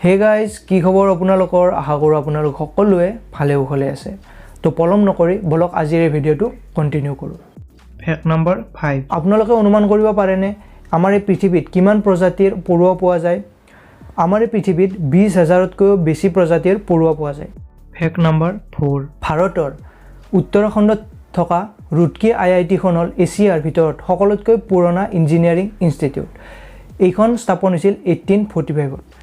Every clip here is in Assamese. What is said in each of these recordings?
Hey guys, কি খবৰ আপোনালোকৰ আশা কৰো আপোনালোক সকলোৱে ভালে কুশলে আছে তো পলম নকৰি বলক আজিৰ এই ভিডিওটো কন্টিনিউ কৰো ফেক্ট নম্বৰ 5 আপোনালোকে অনুমান কৰিব পাৰেনে আমাৰ এই পৃথিৱীত কিমান প্ৰজাতিৰ পৰুৱা পোৱা যায় আমাৰ এই পৃথিৱীত 20000 তকৈ বেছি প্ৰজাতিৰ পৰুৱা পোৱা যায় ফেক্ট নম্বৰ 4 ভাৰতৰ উত্তৰাখণ্ডত থকা ৰুটকি আইআইটি খন হল এছিয়াৰ ভিতৰত সকলোতকৈ পুৰণা ইঞ্জিনিয়াৰিং ইনষ্টিটিউট এইখন স্থাপন হৈছিল 1845 ত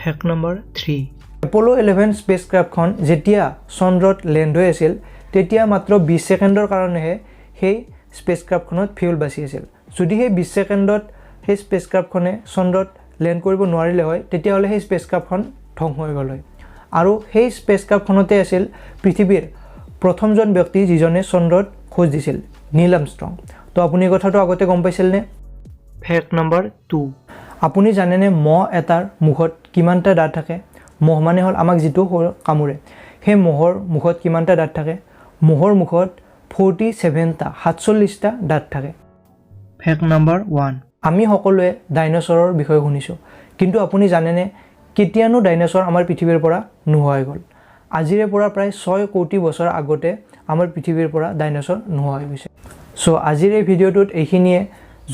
ফেক্ট নম্বৰ 3 এপোলো 11 স্পেচক্ৰাফ্টখন যেতিয়া চন্দ্ৰত লেণ্ড হৈ আছিল তেতিয়া মাত্ৰ 20 সেকেন্ডৰ কাৰণেহে সেই স্পেচক্ৰাফ্টখনত ফিউল বাচি আছিল যদি সেই 20 সেকেন্ডত সেই স্পেচক্ৰাফ্টখনে চন্দ্ৰত লেণ্ড কৰিব নোৱাৰিলে হয় তেতিয়া হলে সেই স্পেচক্ৰাফ্টখন ধ্বংস হৈ গল হয় আৰু সেই স্পেচক্ৰাফ্টখনতে আছিল পৃথিৱীৰ প্ৰথমজন ব্যক্তি যিজনে চন্দ্ৰত খোজ দিছিল নীল আৰ্মষ্ট্ৰং তো আপুনি কথাটো আগতে গম পাইছিল নে ফেক্ট নম্বৰ 2 আপুনি জানেনে মহ এটাৰ মুখত কিমানটা দাঁত থাকে মহ মানে হল আমাক যেটো কামুৰে সেই মহৰ মুখত কিমানটা দাঁত থাকে মহৰ মুখত 47টা 47টা দাঁত থাকে ফেক্ট নম্বৰ 1 আমি সকলোৱে ডাইনোসৰৰ বিষয়ে শুনিছো কিন্তু আপুনি জানেনে কেতিয়ানো ডাইনোসৰ আমাৰ পৃথিৱীৰ পৰা নোহোৱা হৈ গল আজিৰে পৰা প্ৰায় 6 কোটি বছৰ আগতে আমাৰ পৃথিৱীৰ পৰা ডাইনোসৰ নোহোৱা হৈ গৈছে সো আজিৰ এই ভিডিওটোত এইখিনিয়ে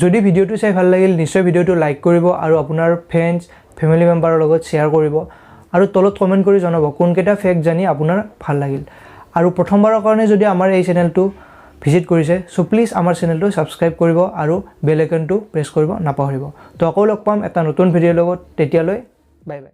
যদি ভিডিওটো চাই ভাল লাগিল নিশ্চয় ভিডিওটো লাইক কৰিব আৰু আপোনাৰ ফ্ৰেন্ডছ ফ্যামিলি মেম্বাৰৰ লগত শেয়াৰ কৰিব আৰু তলত কমেন্ট কৰি জনাব কোনকেটা ফেক্ট জানি আপোনাৰ ভাল লাগিল আৰু প্ৰথমবাৰৰ কাৰণে যদি আমাৰ এই চেনেলটো ভিজিট কৰিছে সো প্লিজ আমাৰ চেনেলটো সাবস্ক্ৰাইব কৰিব আৰু বেল আইকনটো প্ৰেছ কৰিব নাপাহৰিব তো আকৌ লগ পাম এটা নতুন ভিডিওৰ লগত তেতিয়ালৈ বাই বাই